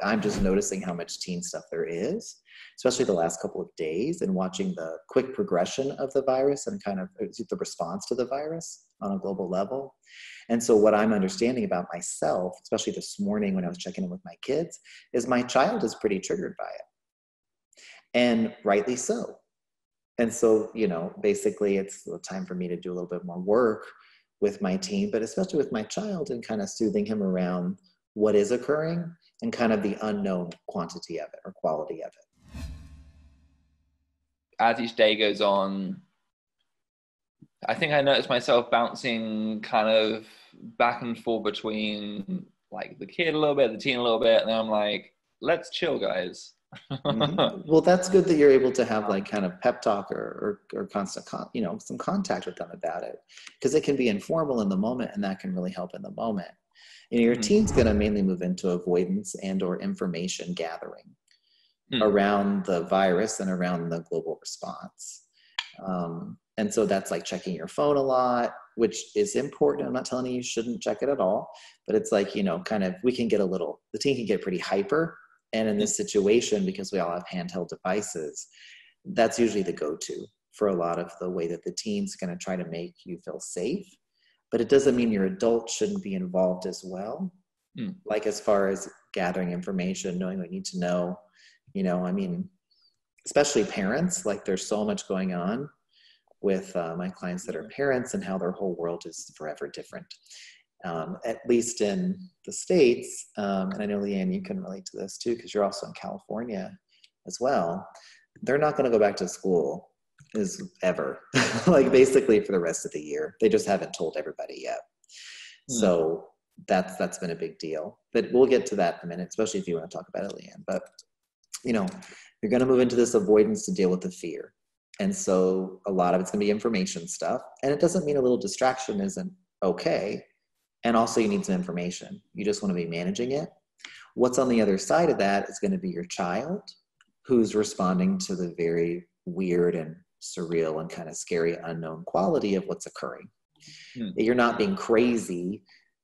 I'm just noticing how much teen stuff there is, especially the last couple of days, and watching the quick progression of the virus and kind of the response to the virus on a global level. And so what I'm understanding about myself, especially this morning when I was checking in with my kids, is my child is pretty triggered by it, and rightly so. And so, basically it's time for me to do a little bit more work with my teen, but especially with my child, and kind of soothing him around what is occurring and kind of the unknown quantity of it or quality of it. As each day goes on, I think I noticed myself bouncing kind of back and forth between like the kid a little bit, the teen a little bit, and then I'm like, let's chill, guys. Mm-hmm. Well, that's good that you're able to have like kind of pep talk or constant, some contact with them about it, because it can be informal in the moment, and that can really help in the moment. Your teen's going to mainly move into avoidance and or information gathering around the virus and around the global response. And so that's like checking your phone a lot, which is important. I'm not telling you shouldn't check it at all, but it's like, kind of, the teen can get pretty hyper. And in this situation, because we all have handheld devices, that's usually the go-to for a lot of the way that the teen's going to try to make you feel safe. But it doesn't mean your adults shouldn't be involved as well. Like as far as gathering information, knowing what you need to know, especially parents, like there's so much going on with my clients that are parents and how their whole world is forever different. At least in the States, and I know, Leanne, you can relate to this too, because you're also in California as well. They're not going to go back to school ever, like basically for the rest of the year. They just haven't told everybody yet. So that's been a big deal. But we'll get to that in a minute, especially if you want to talk about it, Leanne. But, you're going to move into this avoidance to deal with the fear. And so a lot of it's going to be information stuff. And it doesn't mean a little distraction isn't okay. And also you need some information. You just want to be managing it. What's on the other side of that is going to be your child, who's responding to the very weird and surreal and kind of scary unknown quality of what's occurring. You're not being crazy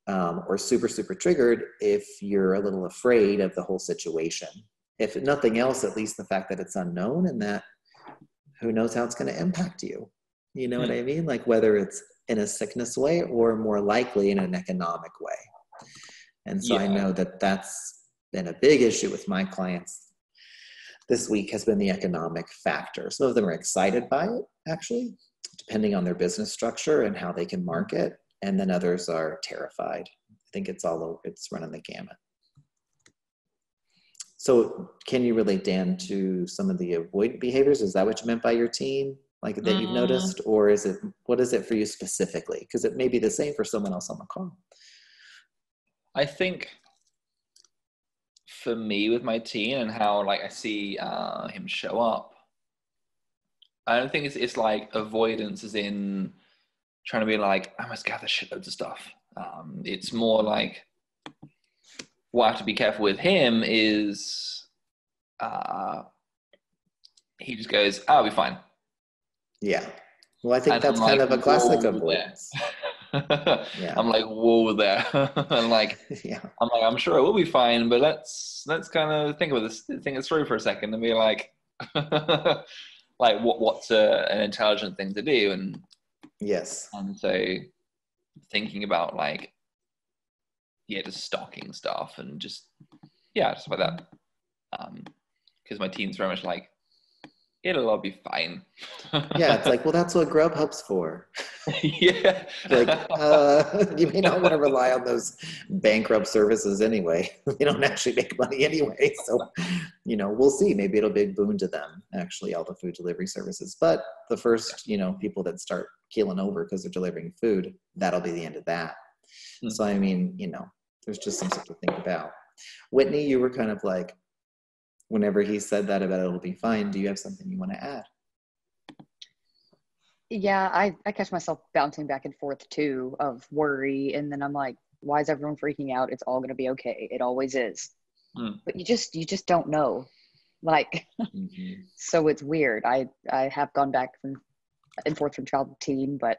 or super, super triggered if you're a little afraid of the whole situation. If nothing else, at least the fact that it's unknown, and that who knows how it's going to impact you. You know what I mean? Like whether it's in a sickness way or more likely in an economic way. And so I know that that's been a big issue with my clients this week, has been the economic factor. Some of them are excited by it, actually, depending on their business structure and how they can market. And then others are terrified. I think it's all over, it's running the gamut. So can you relate, Dan, to some of the avoidant behaviors? Is that what you meant by your teen? Like that you've noticed? Or what is it for you specifically? Because it may be the same for someone else on the call. I think for me with my teen and how like I see him show up, I don't think it's like avoidance as in trying to be like, I must gather shitloads of stuff. It's more like what I have to be careful with him is he just goes, I'll be fine. Yeah. Well, I think that's kind of a classic avoidance. Yeah. I'm like, whoa there. And like, I'm sure it will be fine, but let's kind of think it through for a second and be like, like what's an intelligent thing to do? And yes. And so thinking about like, just stocking stuff and just like that. Because my teen's very much like, it'll all be fine. Yeah, it's like, well, that's what Grubhub's for. Yeah. Like, you may not want to rely on those bankrupt services anyway. They don't actually make money anyway. So, we'll see. Maybe it'll be a boon to them, actually, all the food delivery services. But the first, people that start keeling over because they're delivering food, that'll be the end of that. So, I mean, there's just some stuff to think about. Whitney, you were kind of like, whenever he said that about it'll be fine, do you have something you want to add? Yeah, I catch myself bouncing back and forth too of worry. And then I'm like, why is everyone freaking out? It's all going to be okay. It always is. But you just don't know. Like, so it's weird. I have gone back and forth from child to teen, but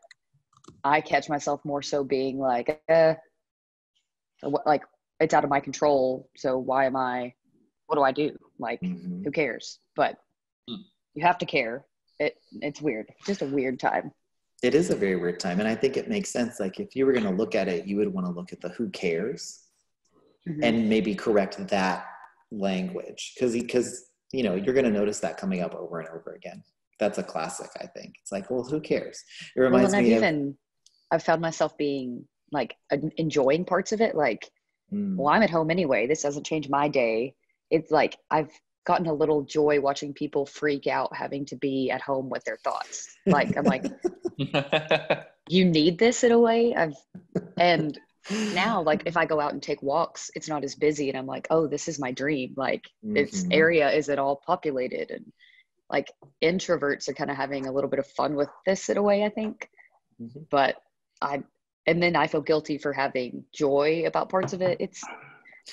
I catch myself more so being like, like it's out of my control. So why am I what do I do? Like, Mm-hmm. who cares? But you have to care. It's weird. It's just a weird time. It is a very weird time. And I think it makes sense. Like if you were going to look at it, you would want to look at the who cares and maybe correct that language. Because, you know, you're going to notice that coming up over and over again. That's a classic, I think. It's like, well, who cares? It reminds me of... I've found myself being like enjoying parts of it. Like, well, I'm at home anyway. This doesn't change my day. It's like, I've gotten a little joy watching people freak out having to be at home with their thoughts. Like, I'm like, you need this in a way. And now, like, if I go out and take walks, it's not as busy. And I'm like, oh, this is my dream. Like, this area isn't all populated. And like, introverts are kind of having a little bit of fun with this in a way, I think. But and then I feel guilty for having joy about parts of it. It's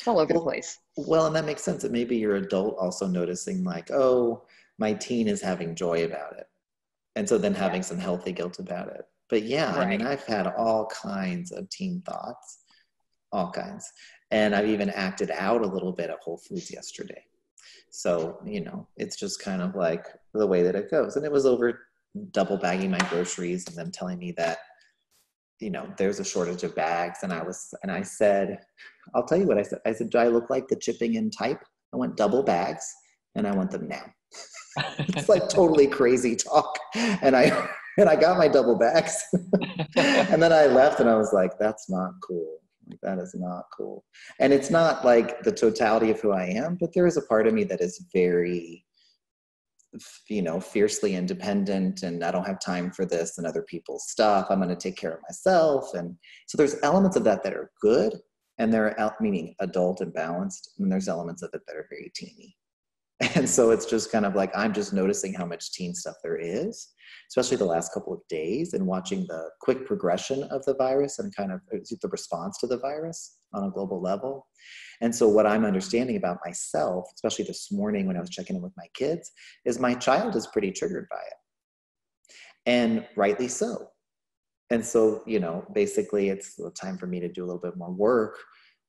all over the place. Well, and that makes sense. That maybe your adult also noticing like, oh, my teen is having joy about it. And so then having some healthy guilt about it. But yeah, I mean, I've had all kinds of teen thoughts, all kinds. And I've even acted out a little bit at Whole Foods yesterday. So, you know, it's just kind of like the way that it goes. And it was over double bagging my groceries and them telling me that, you know, there's a shortage of bags. And I said, I'll tell you what I said. I said, do I look like the chipping in type? I want double bags and I want them now. It's like totally crazy talk. And I got my double bags and then I left and I was like, that's not cool. Like, that is not cool. And it's not like the totality of who I am, but there is a part of me that is very, you know, fiercely independent and I don't have time for this and other people's stuff. I'm going to take care of myself. And so there's elements of that are good and they're meaning adult and balanced. And there's elements of it that are very teeny. And so it's just kind of like, I'm just noticing how much teen stuff there is, especially the last couple of days and watching the quick progression of the virus and kind of the response to the virus on a global level. And so what I'm understanding about myself, especially this morning when I was checking in with my kids, is my child is pretty triggered by it. And rightly so. And so, you know, basically it's time for me to do a little bit more work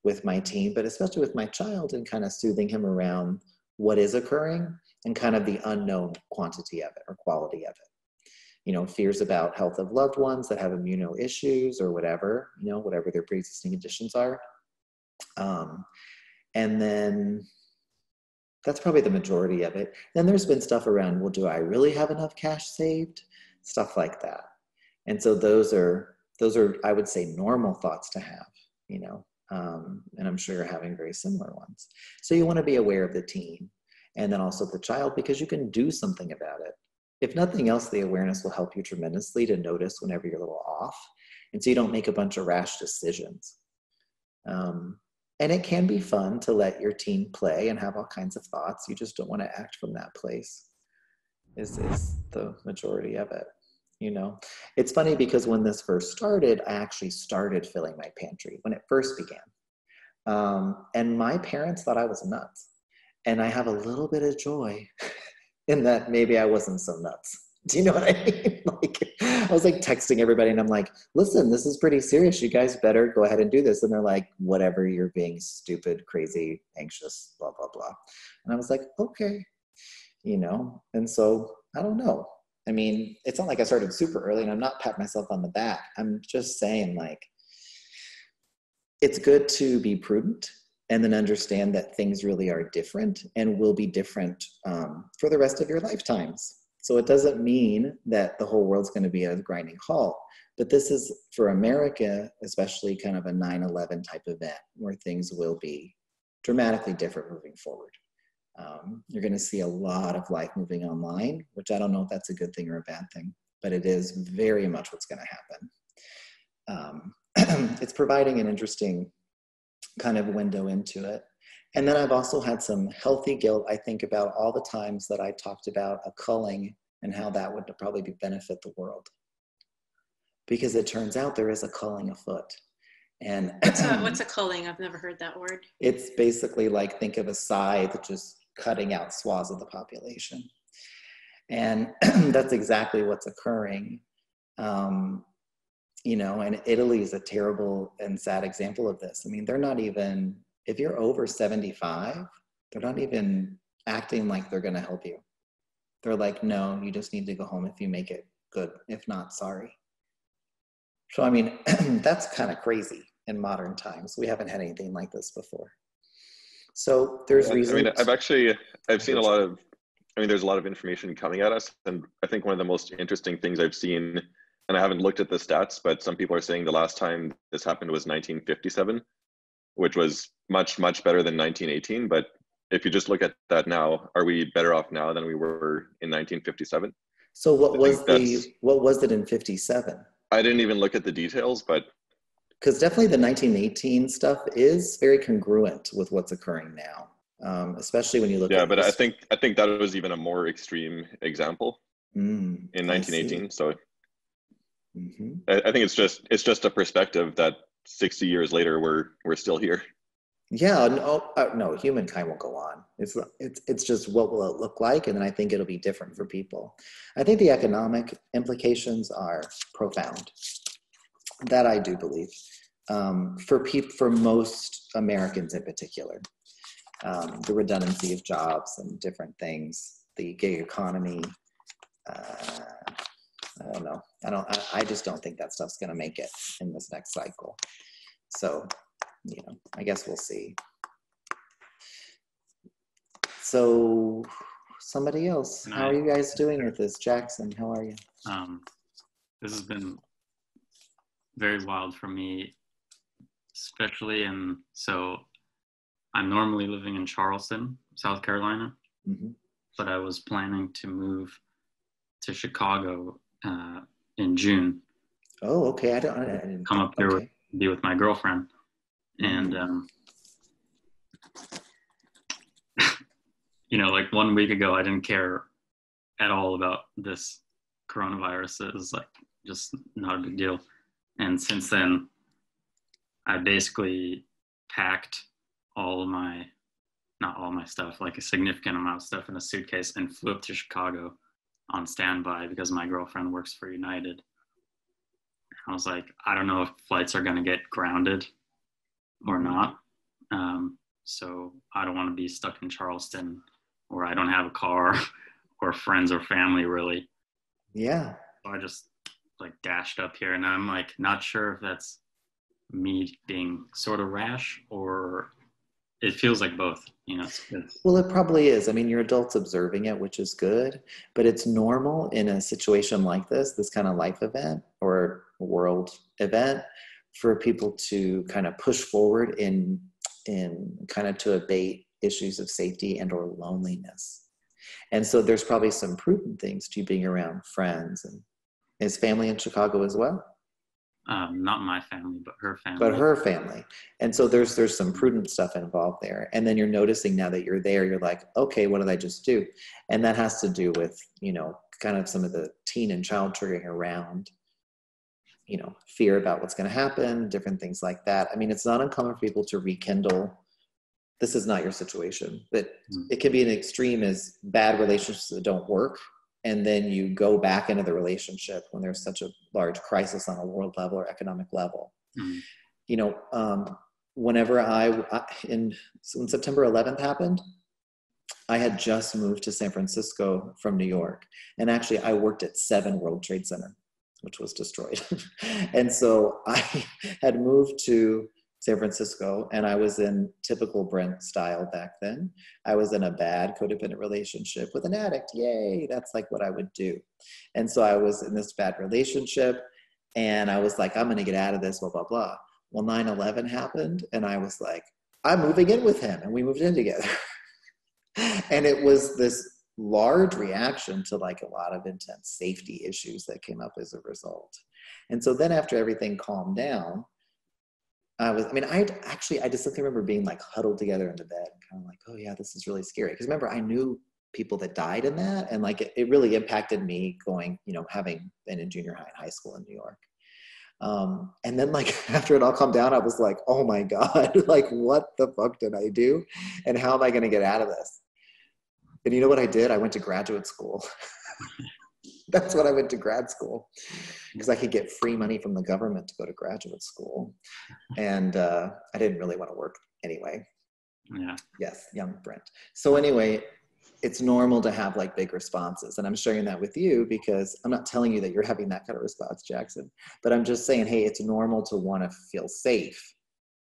with my teen, but especially with my child and kind of soothing him around what is occurring and kind of the unknown quantity of it or quality of it. You know, fears about health of loved ones that have immuno issues or whatever, you know, whatever their pre-existing conditions are. And then that's probably the majority of it. Then there's been stuff around, well, do I really have enough cash saved? Stuff like that. And so those are, I would say, normal thoughts to have, you know. And I'm sure you're having very similar ones. So you want to be aware of the teen and then also the child because you can do something about it. If nothing else, the awareness will help you tremendously to notice whenever you're a little off. And so you don't make a bunch of rash decisions. And it can be fun to let your teen play and have all kinds of thoughts. You just don't want to act from that place is the majority of it. You know, it's funny because when this first started, I actually started filling my pantry when it first began. And my parents thought I was nuts. And I have a little bit of joy in that maybe I wasn't so nuts. Do you know what I mean? Like, I was like texting everybody and I'm like, listen, this is pretty serious. You guys better go ahead and do this. And they're like, whatever, you're being stupid, crazy, anxious, blah, blah, blah. And I was like, okay, you know? And so I don't know. I mean, it's not like I started super early and I'm not patting myself on the back. I'm just saying like, it's good to be prudent and then understand that things really are different and will be different for the rest of your lifetimes. So it doesn't mean that the whole world's going to be a grinding halt, but this is for America, especially kind of a 9/11 type event where things will be dramatically different moving forward. You're going to see a lot of life moving online, which I don't know if that's a good thing or a bad thing, but it is very much what's going to happen. It's providing an interesting kind of window into it. And then I've also had some healthy guilt. I think about all the times that I talked about a culling and how that would probably benefit the world. Because it turns out there is a culling afoot. And what's a culling? I've never heard that word. It's basically like, think of a scythe just cutting out swaths of the population. And that's exactly what's occurring. You know, and Italy is a terrible and sad example of this. I mean, they're not even, if you're over 75, They're not even acting like they're going to help you. They're like, no, you just need to go home if you make it good. If not, sorry. So, I mean, that's kind of crazy in modern times. We haven't had anything like this before. So there's reasons. I mean, I've seen a lot of, I mean, there's a lot of information coming at us. And I think one of the most interesting things I've seen, and I haven't looked at the stats, but some people are saying the last time this happened was 1957, which was much, much better than 1918. But if you just look at that now, are we better off now than we were in 1957? So what was it in 57? I didn't even look at the details, but because definitely the 1918 stuff is very congruent with what's occurring now, especially when you look at. Yeah, but I think that was even a more extreme example in 1918. So I think it's just a perspective that 60 years later we're still here. Yeah, no, humankind will go on. It's just what will it look like, and then I think it'll be different for people. I think the economic implications are profound. That I do believe, for most Americans in particular, the redundancy of jobs and different things, the gig economy. I don't know. I just don't think that stuff's going to make it in this next cycle. So, I guess we'll see. So, somebody else. How are you guys doing with this? Jackson, how are you? This has been very wild for me, especially so I'm normally living in Charleston, South Carolina, but I was planning to move to Chicago in June. Oh, okay. I didn't come up here be with my girlfriend, and like 1 week ago, I didn't care at all about this coronavirus. It was like just not a big deal. And since then, I basically packed not all my stuff, like a significant amount of stuff in a suitcase, and flew up to Chicago on standby because my girlfriend works for United. I was like, I don't know if flights are going to get grounded or not. So I don't want to be stuck in Charleston where I don't have a car or friends or family really. Yeah. So I just dashed up here, and I'm not sure if that's me being sort of rash or it feels like both, Well, it probably is. I mean, you're adults observing it, which is good, but it's normal in a situation like this kind of life event or world event, for people to kind of push forward in kind of to abate issues of safety and or loneliness. And so there's probably some prudent things to being around friends. And is family in Chicago as well? Not my family, but her family. But her family. And so there's some prudent stuff involved there. And then you're noticing now that you're there, you're like, okay, what did I just do? And that has to do with, kind of some of the teen and child triggering around, fear about what's going to happen, different things like that. I mean, it's not uncommon for people to rekindle. This is not your situation, but it can be an extreme as bad relationships that don't work. And then you go back into the relationship when there's such a large crisis on a world level or economic level. Whenever when September 11th happened, I had just moved to San Francisco from New York. And actually I worked at 7 World Trade Center, which was destroyed. And so I had moved to San Francisco, and I was in typical Brent style back then. I was in a bad codependent relationship with an addict. Yay, that's like what I would do. And so I was in this bad relationship, and I was like, I'm going to get out of this, blah, blah, blah. Well, 9/11 happened, and I was like, I'm moving in with him, and we moved in together. And it was this large reaction to like a lot of intense safety issues that came up as a result. And so then after everything calmed down, I distinctly remember being like huddled together in the bed, kind of like, oh yeah, this is really scary. Because remember, I knew people that died in that, and like it really impacted me going, having been in junior high and high school in New York. And then like after it all calmed down, I was like, oh my God, like what the fuck did I do? And how am I going to get out of this? And you know what I did? I went to graduate school. That's what I went to grad school, because I could get free money from the government to go to graduate school. And I didn't really want to work anyway. Yeah. Yes, young Brent. So anyway, it's normal to have like big responses. And I'm sharing that with you because I'm not telling you that you're having that kind of response, Jackson, but I'm just saying, hey, it's normal to want to feel safe.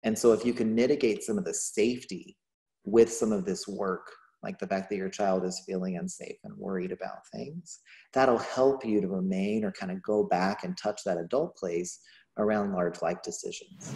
And so if you can mitigate some of the safety with some of this work, like the fact that your child is feeling unsafe and worried about things, that'll help you to remain or kind of go back and touch that adult place around large life decisions.